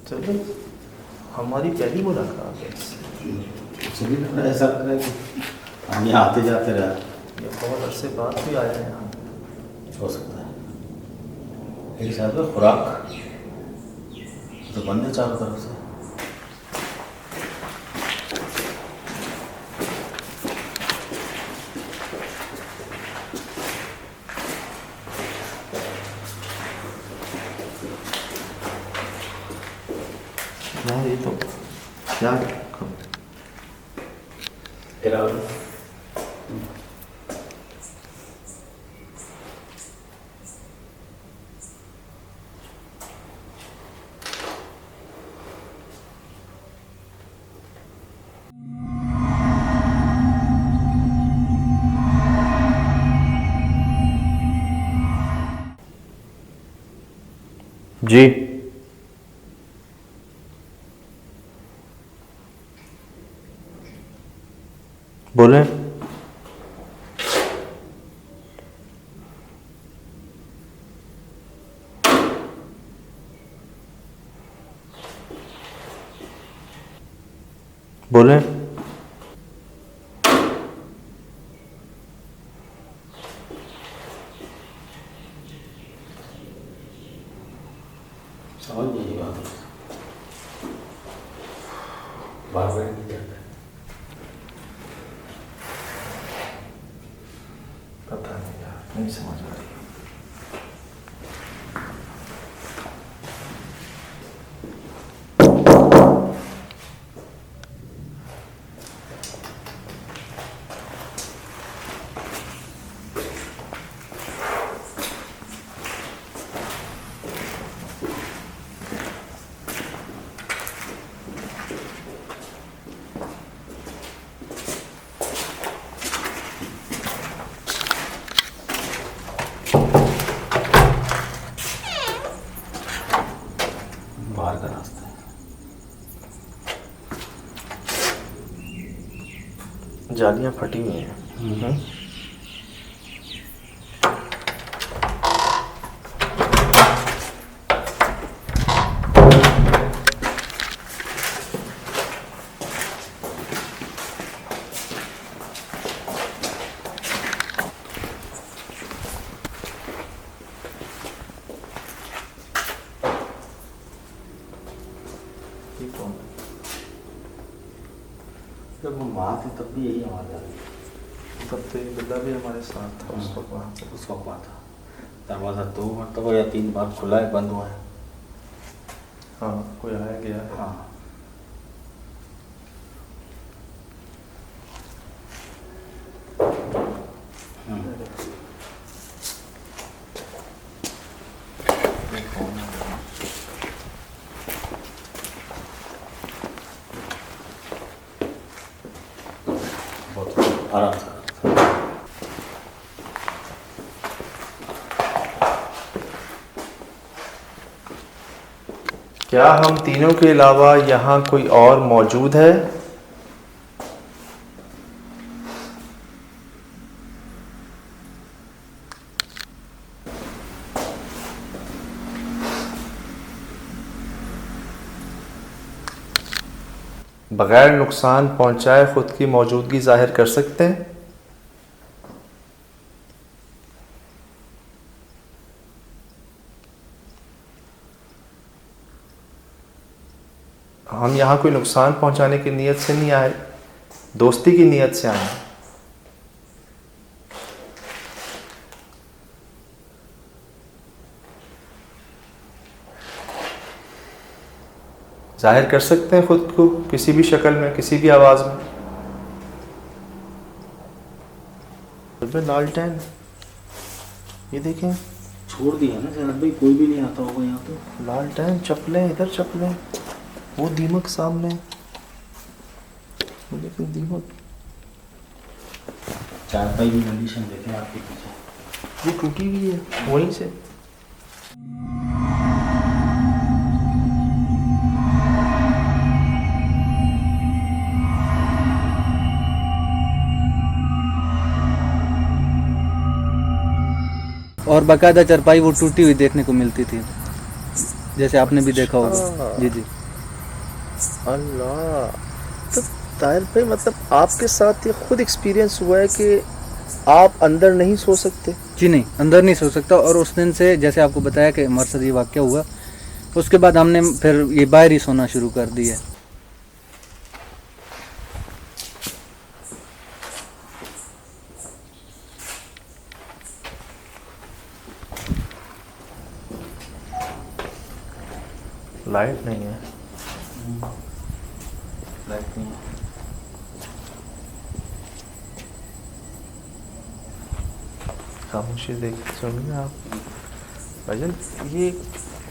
चलो, हमारी पहली मुलाकात है इससे। मुझे भी लग रहा है, ऐसा लग रहा है कि हम यहाँ आते जाते रहे। ये बहुत अरसे बाद भी आया है यहाँ। हो सकता है मेरे साथ में खुराक तो बंद है चारों तरफ से। यार ये तो क्या जी बोले। बोले। समझ नहीं बात बार बार नहीं करता। पता नहीं यार, नहीं समझ आ रही। बाहर का रास्ता है। जालियाँ फटी हुई हैं। ये कौन है? जब हम वहाँ थे तब भी यही आवाज़ आ रही तब तो ये बिल्ला भी हमारे साथ था उस वक्त वहाँ पे। थी। उस वक्त बात था दरवाज़ा 2 मरतबा या 3 बार खुला है, बंद हुआ है। हाँ, कोई आया गया है। हाँ ये कौन है? बहुत आराम से। क्या हम तीनों के अलावा यहाँ कोई और मौजूद है? बगैर नुकसान पहुंचाए खुद की मौजूदगी जाहिर कर सकते हैं? हम यहाँ कोई नुकसान पहुंचाने की नीयत से नहीं आए, दोस्ती की नीयत से आए हैं। जाहिर कर सकते हैं खुद को किसी भी शक्ल में, किसी भी आवाज में। लालटेन ये देखें, छोड़ दिया ना शरद भाई, कोई भी नहीं आता होगा यहाँ तो। लालटेन, चप्पलें इधर, चप्पलें, वो दीमक सामने, वो लेकिन दीमक। चारपाई की कंडीशन देखें आपके पीछे, ये टूटी हुई है वहीं से। और बाकायदा चरपाई वो टूटी हुई देखने को मिलती थी। जैसे आपने भी देखा होगा। अच्छा। जी जी। अल्लाह। तो ताहिर भाई मतलब आपके साथ ये खुद एक्सपीरियंस हुआ है कि आप अंदर नहीं सो सकते? जी नहीं, अंदर नहीं सो सकता। और उस दिन से जैसे आपको बताया कि हमारे साथ ये वाक़या हुआ, उसके बाद हमने फिर ये बाहर ही सोना शुरू कर दिया। लाइट नहीं है। लाइट नहीं है। खामोशी देख सुनिए आप भाईजान। ये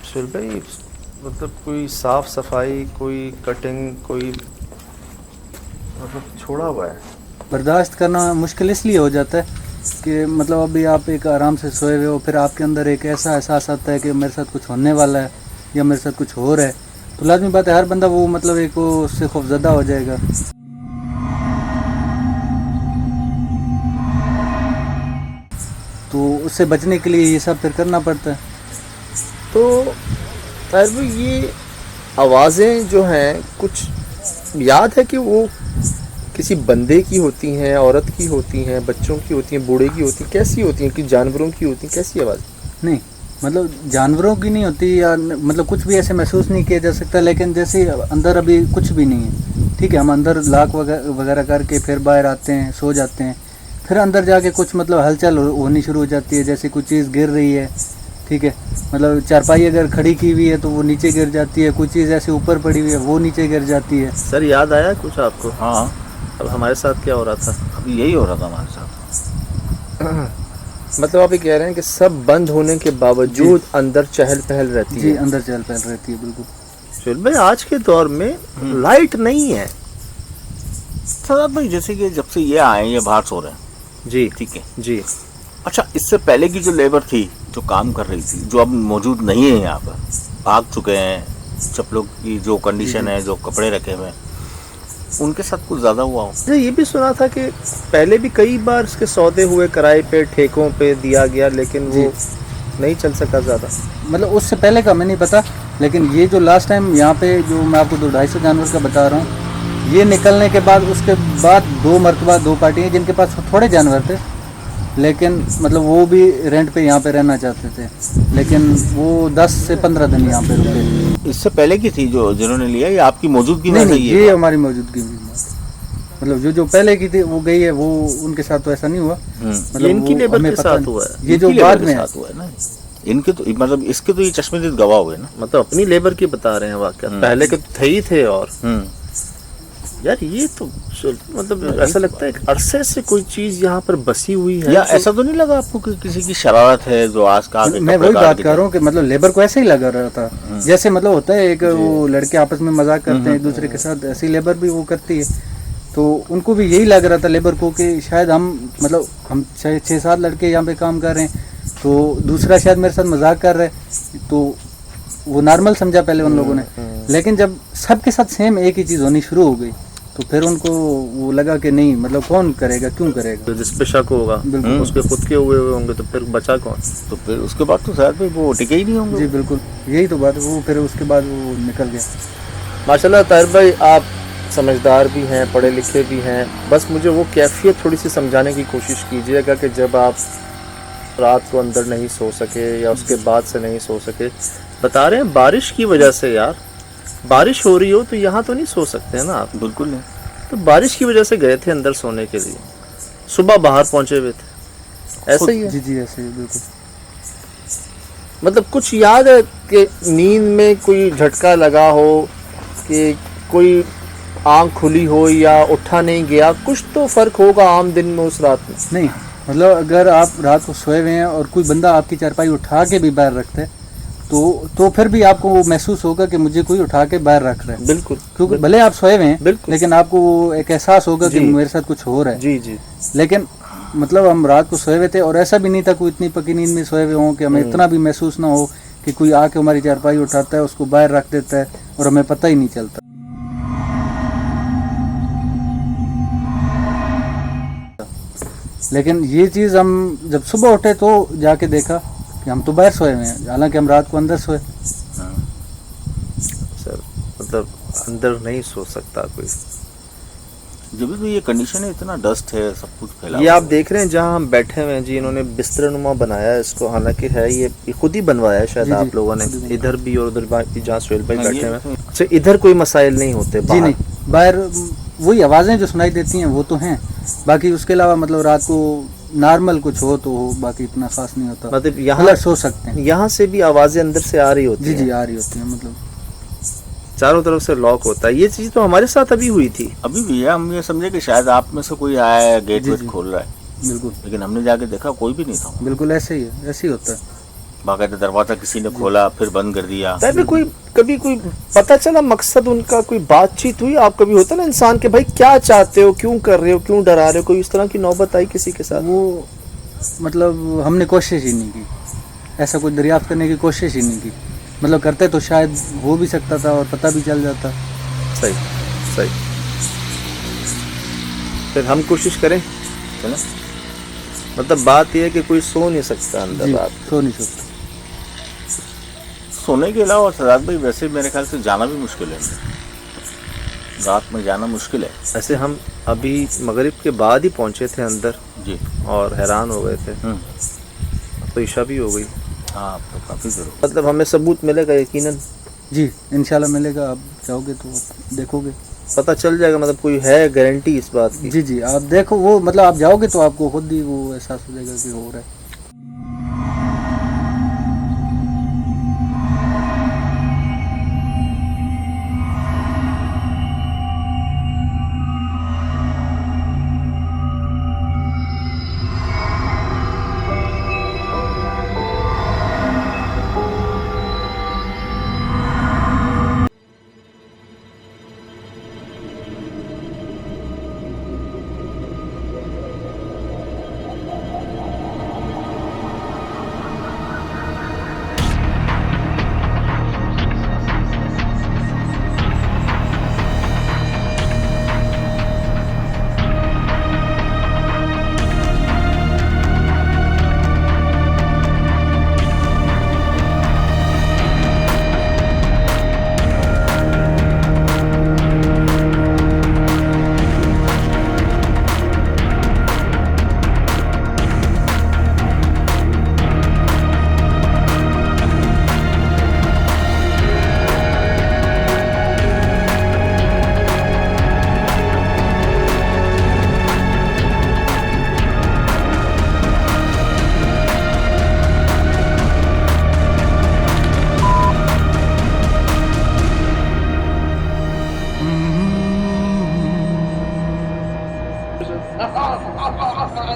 सुहेल भाई मतलब कोई साफ सफाई, कोई कटिंग, कोई मतलब छोड़ा हुआ है। बर्दाश्त करना मुश्किल इसलिए हो जाता है कि मतलब अभी आप एक आराम से सोए हुए हो, फिर आपके अंदर एक ऐसा एहसास आता है कि मेरे साथ कुछ होने वाला है या मेरे साथ कुछ हो रहा है, तो लाजमी बात है हर बंदा वो मतलब एक वो उससे खौफजदा हो जाएगा। तो उससे बचने के लिए ये सब फिर करना पड़ता है। तो ताहिर भाई ये आवाज़ें जो हैं कुछ याद है कि वो किसी बंदे की होती हैं, औरत की होती हैं, बच्चों की होती हैं, बूढ़े की होती हैं, कैसी होती हैं, कि जानवरों की होती हैं, कैसी आवाज़? नहीं मतलब जानवरों की नहीं होती, या मतलब कुछ भी ऐसे महसूस नहीं किया जा सकता, लेकिन जैसे अंदर अभी कुछ भी नहीं है, ठीक है, हम अंदर लाख वगैरह करके फिर बाहर आते हैं, सो जाते हैं, फिर अंदर जाके कुछ मतलब हलचल होनी शुरू हो जाती है, जैसे कुछ चीज़ गिर रही है, ठीक है, मतलब चारपाई अगर खड़ी की हुई है तो वो नीचे गिर जाती है, कुछ चीज़ ऐसे ऊपर पड़ी हुई है वो नीचे गिर जाती है। सर याद आया कुछ आपको? हाँ, अब हमारे साथ क्या हो रहा था? अभी यही हो रहा था हमारे साथ। मतलब आप ये कह रहे हैं कि सब बंद होने के बावजूद अंदर चहल पहल रहती जी है? अंदर चहल पहल रहती है, बिल्कुल। सुहेल भाई आज के दौर में लाइट नहीं है। सर भाई जैसे कि जब से ये आए, ये बाहर सो रहे हैं, जी ठीक है जी। अच्छा, इससे पहले की जो लेबर थी जो काम कर रही थी, जो अब मौजूद नहीं है यहाँ पर, भाग चुके हैं, चप्पलों की जो कंडीशन है, जो कपड़े रखे हुए हैं, उनके साथ कुछ ज़्यादा हुआ हो? मुझे ये भी सुना था कि पहले भी कई बार इसके सौदे हुए, किराए पे, ठेकों पे दिया गया, लेकिन वो नहीं चल सका ज़्यादा। मतलब उससे पहले का हमें नहीं पता, लेकिन ये जो लास्ट टाइम यहाँ पे जो मैं आपको 200-250 जानवर का बता रहा हूँ, ये निकलने के बाद उसके बाद 2 मरतबा 2 पार्टियाँ जिनके पास थोड़े जानवर थे, लेकिन मतलब वो भी रेंट पे यहाँ पे रहना चाहते थे, लेकिन वो 10 से 15 दिन यहाँ पे रुके। इससे पहले की थी जो जिन्होंने लिया, ये आपकी मौजूदगी में नहीं सही ये है? हमारी मौजूदगी में, मतलब जो पहले की थी वो गई है, वो उनके साथ तो ऐसा नहीं हुआ। मतलब इनकी वो लेबर हमें के पता साथ नहीं। हुआ है? ये जो इनकी बाद लेबर में के है। साथ हुआ है ना, इनके तो मतलब इसके तो ये चश्मदीद गवाह हुए ना। मतलब अपनी लेबर की बता रहे हैं वाकया, पहले के तो थे ही थे। और यार ये तो मतलब ऐसा लगता है एक अरसे से कोई चीज यहाँ पर बसी हुई है। या ऐसा तो नहीं लगा आपको कि किसी की शरारत है जो आज का आगे मैं कपड़े वही काट बात के कर रहा हूँ कि मतलब लेबर को ऐसे ही लगा रहा था, जैसे मतलब होता है एक वो लड़के आपस में मजाक करते हैं एक दूसरे के साथ, ऐसी लेबर भी वो करती है। तो उनको भी यही लग रहा था लेबर को कि शायद हम मतलब हम 6-7 लड़के यहाँ पे काम कर रहे हैं, तो दूसरा शायद मेरे साथ मजाक कर रहा है, तो वो नॉर्मल समझा पहले उन लोगों ने। लेकिन जब सबके साथ सेम एक ही चीज़ होनी शुरू हो गई तो फिर उनको वो लगा कि नहीं मतलब कौन करेगा, क्यों करेगा। तो जिस पे शक होगा उसके खुद के हुए होंगे, तो फिर बचा कौन? तो फिर उसके बाद तो शायद वो टिके ही नहीं होंगे। जी बिल्कुल, यही तो बात है। वो फिर उसके बाद वो निकल गया। माशाल्लाह ताहिर भाई आप समझदार भी हैं, पढ़े लिखे भी हैं, बस मुझे वो कैफियत थोड़ी सी समझाने की कोशिश कीजिएगा कि जब आप रात को अंदर नहीं सो सके या उसके बाद से नहीं सो सके। बता रहे हैं बारिश की वजह से, यार बारिश हो रही हो तो यहाँ तो नहीं सो सकते हैं ना आप? बिल्कुल नहीं। तो बारिश की वजह से गए थे अंदर सोने के लिए, सुबह बाहर पहुंचे हुए थे, ऐसा ही है? जी जी ऐसे ही बिल्कुल। मतलब कुछ याद है कि नींद में कोई झटका लगा हो, कि कोई आंख खुली हो या उठा नहीं गया, कुछ तो फर्क होगा आम दिन में उस रात में? नहीं मतलब अगर आप रात को सोए हुए हैं और कोई बंदा आपकी चारपाई उठा के भी बाहर रखते है तो फिर भी आपको वो महसूस होगा कि मुझे कोई उठा के बाहर रख रहा है। बिल्कुल, क्योंकि भले आप सोए हुए हैं लेकिन आपको वो एक एहसास होगा कि मेरे साथ कुछ हो रहा है। जी जी। लेकिन मतलब हम रात को सोए हुए थे और ऐसा भी नहीं था कोई इतनी पक्की नींद में सोए हुए हों कि हमें इतना भी महसूस ना हो कि कोई आके हमारी चारपाई उठाता है, उसको बाहर रख देता है और हमें पता ही नहीं चलता। लेकिन ये चीज़ हम जब सुबह उठे तो जाके देखा कि हम तो बाहर सोए हुए हैं, हालांकि हम रात को अंदर सोए। मतलब अंदर नहीं सो सकता कोई। जब भी तो ये कंडीशन है, इतना डस्ट है, सब कुछ फैला ये हुआ आप है। देख रहे हैं जहाँ हम बैठे हुए हैं जी, इन्होंने बिस्तरनुमा बनाया है इसको, हालांकि है ये खुद ही बनवाया है शायद जी, जी, आप लोगों ने, खुद ही बनवाया। इधर भी और उधर भी जहाँ सोहेल भाई हाँ, बैठे ये हुए तो- हैं। अच्छा, इधर कोई मसाइल नहीं होते जी बाहर? नहीं, बाहर वही आवाज़ें जो सुनाई देती हैं वो तो हैं, बाकी उसके अलावा मतलब रात को नॉर्मल कुछ हो तो हो, बाकी इतना खास नहीं होता। मतलब यहाँ मतलब सो सकते हैं। यहाँ से भी आवाजें अंदर से आ रही होती जी जी हैं, आ रही होती है, मतलब चारों तरफ से लॉक होता है। ये चीज तो हमारे साथ अभी हुई थी। अभी भी है, हम ये समझे कि शायद आप में से कोई आया है, गेट जी, वेट जी। खोल रहा है, बिल्कुल लेकिन हमने जाके देखा कोई भी नहीं था। बिल्कुल ऐसे ही है, ऐसे ही होता है। बाकायदा दरवाजा किसी ने खोला फिर बंद कर दिया। तब भी कोई कभी कोई पता चला मकसद उनका, कोई बातचीत हुई? आप कभी होता ना इंसान के भाई क्या चाहते हो, क्यों कर रहे हो, क्यों डरा रहे हो, कोई इस तरह की नौबत आई किसी के साथ? वो मतलब हमने कोशिश ही नहीं की, ऐसा कोई दरियाफ्त करने की कोशिश ही नहीं की। मतलब करते तो शायद हो भी सकता था और पता भी चल जाता। सही सही। फिर हम कोशिश करें, है ना? मतलब बात यह है कि कोई सो नहीं सकता अंदर जी रात। सो नहीं सकता। सोने के अलावा सजाद भाई वैसे मेरे ख्याल से जाना भी मुश्किल है, रात में जाना मुश्किल है। ऐसे हम अभी मगरिब के बाद ही पहुंचे थे अंदर जी। और हैरान हो गए थे, तो ईशा भी हो गई। हाँ, तो काफ़ी ज़रूर। मतलब हमें सबूत मिलेगा यकीनन, जी इंशाल्लाह मिलेगा, आप जाओगे तो आप देखोगे। पता चल जाएगा, मतलब कोई है गारंटी इस बात की? जी जी आप देखो, वो मतलब आप जाओगे तो आपको खुद ही वो एहसास हो जाएगा कि हो रहा है।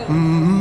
Mm-hmm.